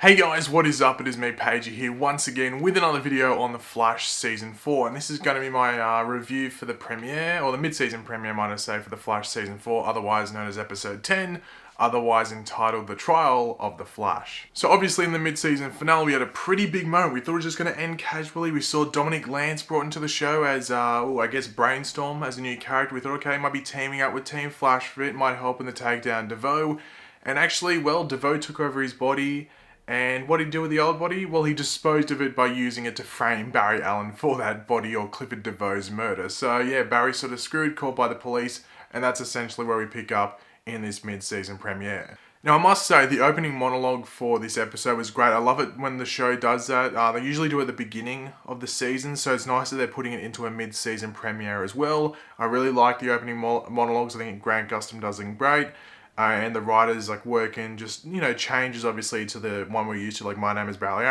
Hey guys, what is up? It is me, Paige, here once again with another video on The Flash Season 4. And this is going to be my review for the premiere, or the mid-season premiere, might I say, for The Flash Season 4, otherwise known as Episode 10, otherwise entitled The Trial of the Flash. So obviously in the mid-season finale, we had a pretty big moment. We thought it was just going to end casually. We saw Dominic Lance brought into the show as, I guess, Brainstorm as a new character. We thought, okay, might be teaming up with Team Flash for it, might help in the takedown DeVoe. And actually, well, DeVoe took over his body. And what did he do with the old body? Well, he disposed of it by using it to frame Barry Allen for that body or Clifford DeVoe's murder. So yeah, Barry's sort of screwed, caught by the police, and that's essentially where we pick up in this mid-season premiere. Now, I must say, the opening monologue for this episode was great. I love it when the show does that. They usually do it at the beginning of the season, so it's nice that they're putting it into a mid-season premiere as well. I really like the opening monologues. I think Grant Gustin does them great. And the writers working just, changes obviously to the one we're used to, like, my name is Barry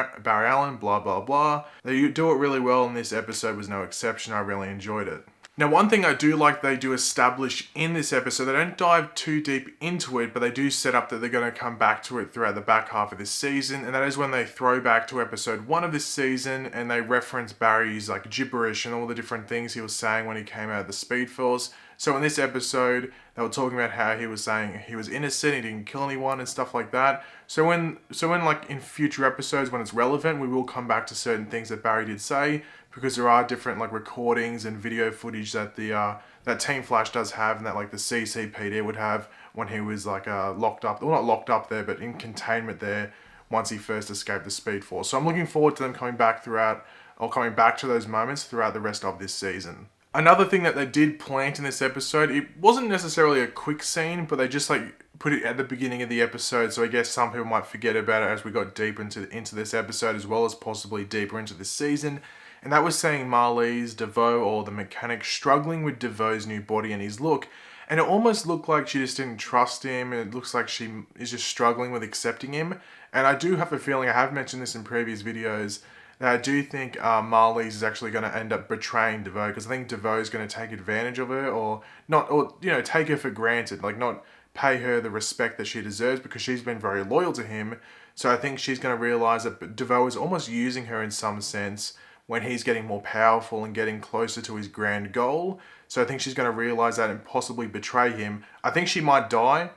Allen, blah, blah, blah. They do it really well, and this episode was no exception. I really enjoyed it. Now, one thing I do like they do establish in this episode, they don't dive too deep into it, but they do set up that they're going to come back to it throughout the back half of this season, and that is when they throw back to episode 1 of this season, and they reference Barry's, gibberish and all the different things he was saying when he came out of the Speed Force. So in this episode, they were talking about how he was saying he was innocent, he didn't kill anyone and stuff like that. So when in future episodes, when it's relevant, we will come back to certain things that Barry did say, because there are different recordings and video footage that that Team Flash does have, and that the CCPD would have when he was locked up, well, not locked up there, but in containment there once he first escaped the Speed Force. So I'm looking forward to them coming back to those moments throughout the rest of this season. Another thing that they did plant in this episode, it wasn't necessarily a quick scene, but they just put it at the beginning of the episode, so I guess some people might forget about it as we got deep into this episode, as well as possibly deeper into this season. And that was saying Marley's DeVoe, or the mechanic, struggling with DeVoe's new body and his look. And it almost looked like she just didn't trust him, and it looks like she is just struggling with accepting him. And I do have a feeling, I have mentioned this in previous videos, that I do think Marley's is actually going to end up betraying DeVoe, because I think DeVoe is going to take advantage of her, or take her for granted, not pay her the respect that she deserves, because she's been very loyal to him. So I think she's going to realize that DeVoe is almost using her in some sense when he's getting more powerful and getting closer to his grand goal. So I think she's going to realize that and possibly betray him. I think she might die,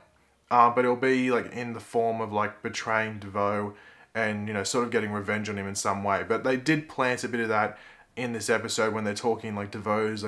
but it'll be in the form of betraying DeVoe and sort of getting revenge on him in some way. But they did plant a bit of that in this episode when they're talking DeVoe's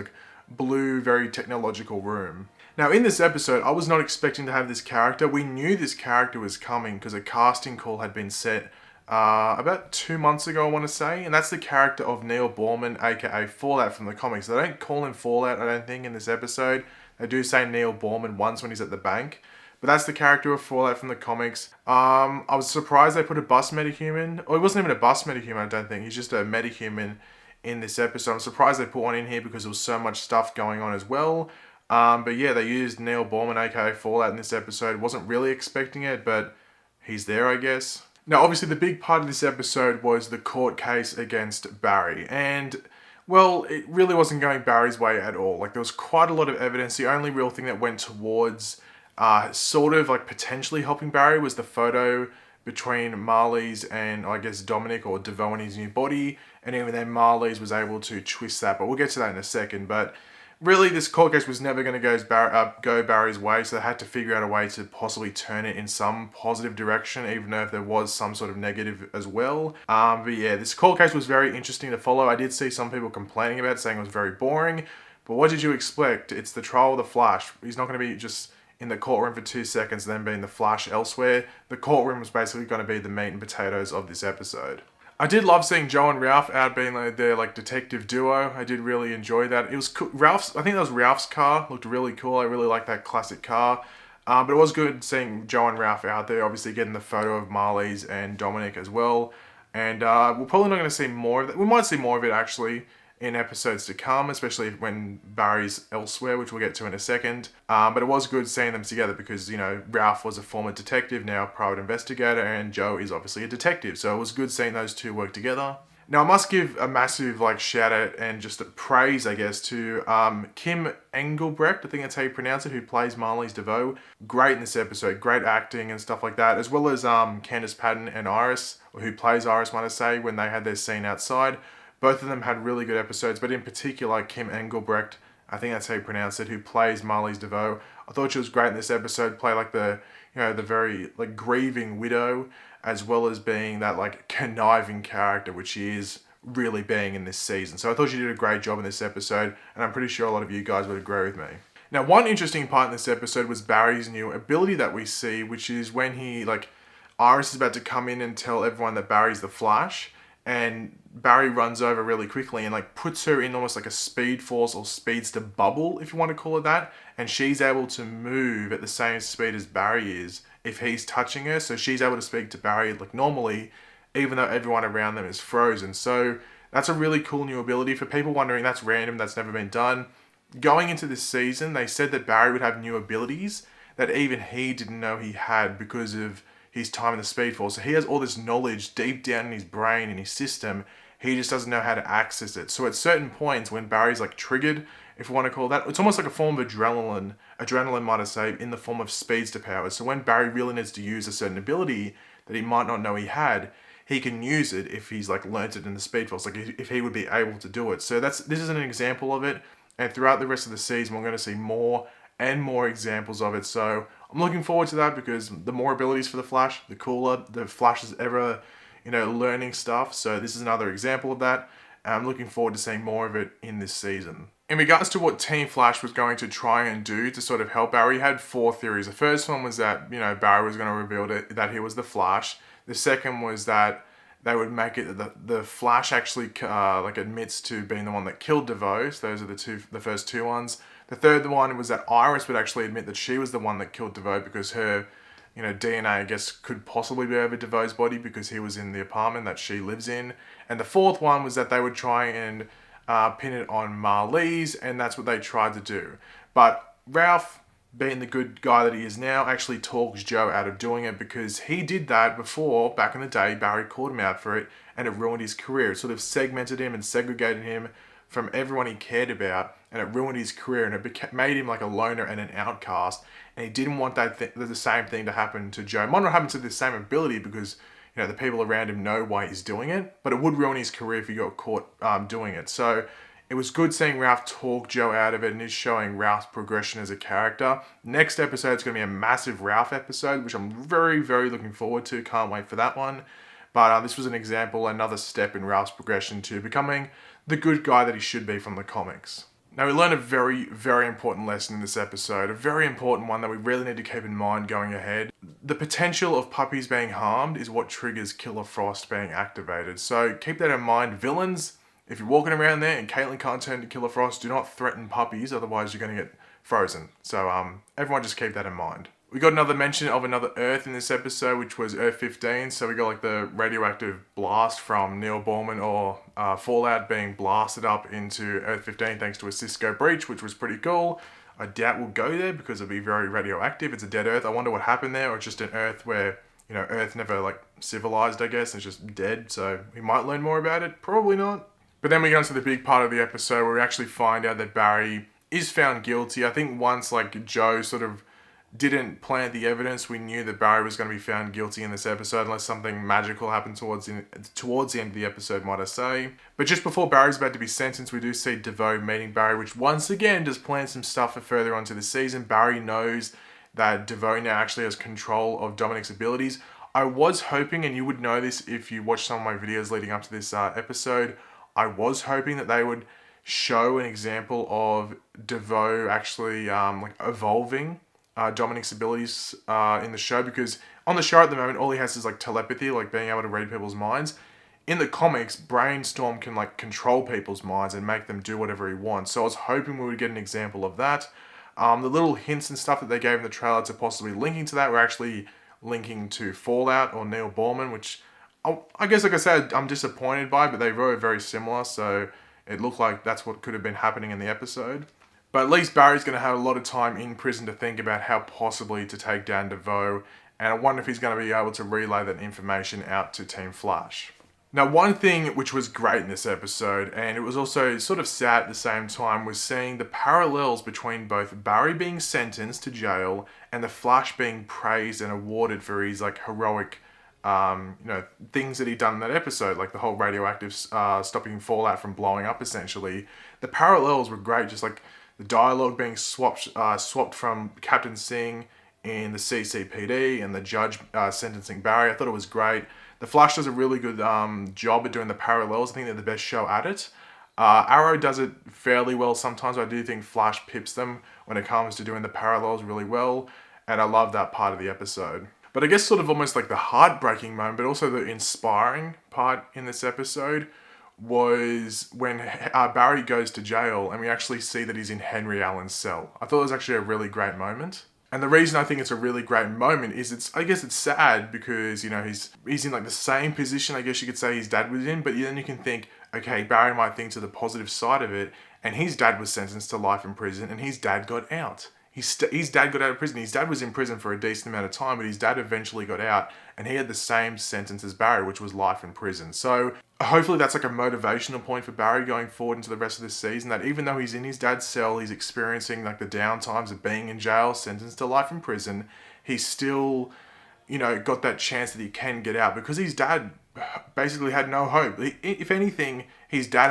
blue, very technological room. Now in this episode, I was not expecting to have this character. We knew this character was coming because a casting call had been set about 2 months ago, I want to say, and that's the character of Neil Borman, aka Fallout from the comics. They don't call him Fallout, I don't think, in this episode. They do say Neil Borman once when he's at the bank, but that's the character of Fallout from the comics. I was surprised they put a bus metahuman, or he wasn't even a bus metahuman, I don't think. He's just a metahuman in this episode. I'm surprised they put one in here because there was so much stuff going on as well. But yeah, they used Neil Borman, aka Fallout, in this episode. Wasn't really expecting it, but he's there, I guess. Now, obviously, the big part of this episode was the court case against Barry. And, well, it really wasn't going Barry's way at all. There was quite a lot of evidence. The only real thing that went towards potentially helping Barry was the photo between Marley's and, I guess, Dominic, or DeVoe, in his new body. And even then, Marley's was able to twist that. But we'll get to that in a second. But really, this court case was never going to go Barry's way, so they had to figure out a way to possibly turn it in some positive direction, even though if there was some sort of negative as well. But yeah, this court case was very interesting to follow. I did see some people complaining about it, saying it was very boring. But what did you expect? It's the trial of the Flash. He's not going to be just in the courtroom for 2 seconds and then being the Flash elsewhere. The courtroom was basically going to be the meat and potatoes of this episode. I did love seeing Joe and Ralph out being their detective duo. I did really enjoy that. It was cool. I think that was Ralph's car. Looked really cool. I really like that classic car. But it was good seeing Joe and Ralph out there, obviously getting the photo of Marley's and Dominic as well. And we're probably not going to see more of that. We might see more of it actually in episodes to come, especially when Barry's elsewhere, which we'll get to in a second. But it was good seeing them together because, Ralph was a former detective, now a private investigator, and Joe is obviously a detective. So it was good seeing those two work together. Now, I must give a massive shout out and just a praise, I guess, to Kim Engelbrecht, I think that's how you pronounce it, who plays Marley's DeVoe. Great in this episode, great acting and stuff like that, as well as Candice Patton and Iris, or who plays Iris, might I say, when they had their scene outside. Both of them had really good episodes, but in particular, Kim Engelbrecht, I think that's how you pronounce it, who plays Marley's DeVoe. I thought she was great in this episode, play the very grieving widow, as well as being that conniving character, which she is really being in this season. So I thought she did a great job in this episode, and I'm pretty sure a lot of you guys would agree with me. Now, one interesting part in this episode was Barry's new ability that we see, which is when Iris is about to come in and tell everyone that Barry's the Flash, and Barry runs over really quickly and puts her in almost like a speed force or speedster bubble, if you want to call it that, and she's able to move at the same speed as Barry is if he's touching her, so she's able to speak to Barry normally, even though everyone around them is frozen. So that's a really cool new ability. For people wondering, that's random, that's never been done. Going into this season, they said that Barry would have new abilities that even he didn't know he had because of his time in the Speed Force. So he has all this knowledge deep down in his brain, in his system. He just doesn't know how to access it. So at certain points when Barry's triggered, if you want to call that, it's almost like a form of adrenaline might I say, in the form of speedster powers. So when Barry really needs to use a certain ability that he might not know he had, he can use it if he's learnt it in the Speed Force, if he would be able to do it. So this is an example of it, and throughout the rest of the season we're going to see more and more examples of it. So I'm looking forward to that, because the more abilities for the Flash, the cooler. The Flash is ever, learning stuff. So this is another example of that. And I'm looking forward to seeing more of it in this season. In regards to what Team Flash was going to try and do to sort of help Barry, he had 4 theories. The first one was that, Barry was going to reveal that he was the Flash. The second was that they would make it that the Flash actually admits to being the one that killed DeVoe's. Those are the first 2 ones. The third one was that Iris would actually admit that she was the one that killed DeVoe, because her, DNA, I guess, could possibly be over DeVoe's body because he was in the apartment that she lives in. And the fourth one was that they would try and pin it on Marlize, and that's what they tried to do. But Ralph, being the good guy that he is now, actually talks Joe out of doing it, because he did that before, back in the day. Barry called him out for it, and it ruined his career. It sort of segmented him and segregated him from everyone he cared about, and it ruined his career, and it made him like a loner and an outcast, and he didn't want the same thing to happen to Joe. It might not happen to the same ability, because the people around him know why he's doing it, but it would ruin his career if he got caught doing it. So it was good seeing Ralph talk Joe out of it, and is showing Ralph's progression as a character. Next episode is going to be a massive Ralph episode, which I'm very, very looking forward to. Can't wait for that one. But this was an example, another step in Ralph's progression to becoming the good guy that he should be from the comics. Now, we learned a very, very important lesson in this episode, a very important one that we really need to keep in mind going ahead. The potential of puppies being harmed is what triggers Killer Frost being activated. So keep that in mind. Villains, if you're walking around there and Caitlin can't turn to Killer Frost, do not threaten puppies, otherwise you're going to get frozen. So everyone just keep that in mind. We got another mention of another Earth in this episode, which was Earth 15. So we got the radioactive blast from Neil Borman, or Fallout being blasted up into Earth 15 thanks to a Cisco breach, which was pretty cool. I doubt we'll go there because it'll be very radioactive. It's a dead Earth. I wonder what happened there, or just an Earth where, Earth never civilized, I guess, and it's just dead. So we might learn more about it. Probably not. But then we go into the big part of the episode where we actually find out that Barry is found guilty. I think once Joe sort of didn't plant the evidence, we knew that Barry was going to be found guilty in this episode, unless something magical happened towards the end of the episode, might I say. But just before Barry's about to be sentenced, we do see DeVoe meeting Barry, which once again does plant some stuff for further on to the season. Barry knows that DeVoe now actually has control of Dominic's abilities. I was hoping, and you would know this if you watched some of my videos leading up to this episode, I was hoping that they would show an example of DeVoe actually evolving Dominic's abilities in the show, because on the show at the moment all he has is telepathy, being able to read people's minds. In the comics, Brainstorm can control people's minds and make them do whatever he wants. So I was hoping we would get an example of that. The little hints and stuff that they gave in the trailer to possibly linking to that were actually linking to Fallout or Neil Borman, which I guess, like I said, I'm disappointed by, but they were very similar, so it looked like that's what could have been happening in the episode. But at least Barry's going to have a lot of time in prison to think about how possibly to take down DeVoe, and I wonder if he's going to be able to relay that information out to Team Flash. Now, one thing which was great in this episode, and it was also sort of sad at the same time, was seeing the parallels between both Barry being sentenced to jail and the Flash being praised and awarded for his like heroic, things that he done in that episode, like the whole radioactive stopping Fallout from blowing up. Essentially, the parallels were great. Just like the dialogue being swapped from Captain Singh in the CCPD and the judge sentencing Barry. I thought it was great. The Flash does a really good job at doing the parallels. I think they're the best show at it. Arrow does it fairly well sometimes, but I do think Flash pips them when it comes to doing the parallels really well, and I love that part of the episode. But I guess sort of almost like the heartbreaking moment, but also the inspiring part in this episode was when Barry goes to jail and we actually see that he's in Henry Allen's cell. I thought it was actually a really great moment. And the reason I think it's a really great moment is I guess it's sad because, he's in like the same position, I guess you could say, his dad was in, but then you can think, okay, Barry might think to the positive side of it, and his dad was sentenced to life in prison and his dad got out. His dad got out of prison. His dad was in prison for a decent amount of time, but his dad eventually got out and he had the same sentence as Barry, which was life in prison. So hopefully that's like a motivational point for Barry going forward into the rest of this season, that even though he's in his dad's cell, he's experiencing like the downtimes of being in jail, sentenced to life in prison, he's still, got that chance that he can get out because his dad basically had no hope. If anything, his dad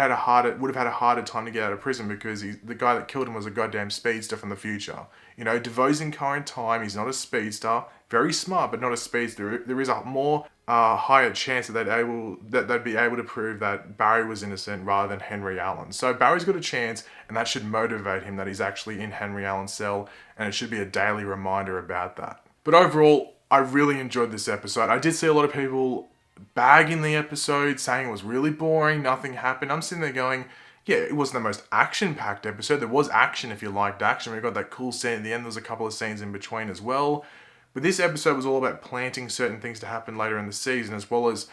would have had a harder time to get out of prison because the guy that killed him was a goddamn speedster from the future. DeVoe's in current time. He's not a speedster. Very smart, but not a speedster. There is a more higher chance that they'd be able to prove that Barry was innocent rather than Henry Allen. So Barry's got a chance, and that should motivate him that he's actually in Henry Allen's cell, and it should be a daily reminder about that. But overall, I really enjoyed this episode. I did see a lot of people bagging the episode, saying it was really boring, nothing happened. I'm sitting there going, yeah, it wasn't the most action-packed episode. There was action if you liked action. We got that cool scene at the end. There was a couple of scenes in between as well. But this episode was all about planting certain things to happen later in the season, as well as,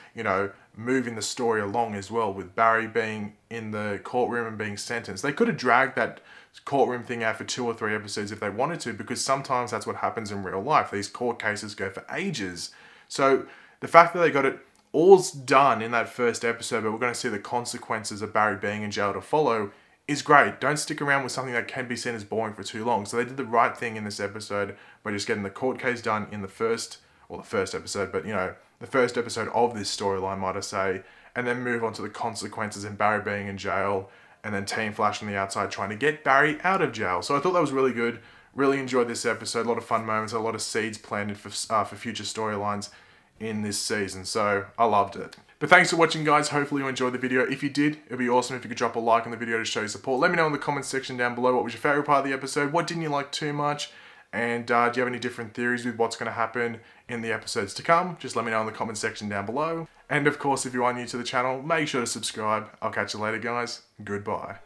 moving the story along as well, with Barry being in the courtroom and being sentenced. They could have dragged that courtroom thing out for 2 or 3 episodes if they wanted to, because sometimes that's what happens in real life. These court cases go for ages. So the fact that they got it all's done in that first episode, but we're going to see the consequences of Barry being in jail to follow, is great. Don't stick around with something that can be seen as boring for too long. So they did the right thing in this episode by just getting the court case done in the first episode, but the first episode of this storyline, might I say, and then move on to the consequences and Barry being in jail, and then Team Flash on the outside trying to get Barry out of jail. So I thought that was really good. Really enjoyed this episode. A lot of fun moments, a lot of seeds planted for future storylines in this season, so I loved it. But thanks for watching, guys. Hopefully you enjoyed the video. If you did, it'd be awesome if you could drop a like on the video to show your support. Let me know in the comments section down below what was your favorite part of the episode, what didn't you like too much, and do you have any different theories with what's going to happen in the episodes to come? Just let me know in the comments section down below. And of course, if you are new to the channel, make sure to subscribe. I'll catch you later, guys. Goodbye.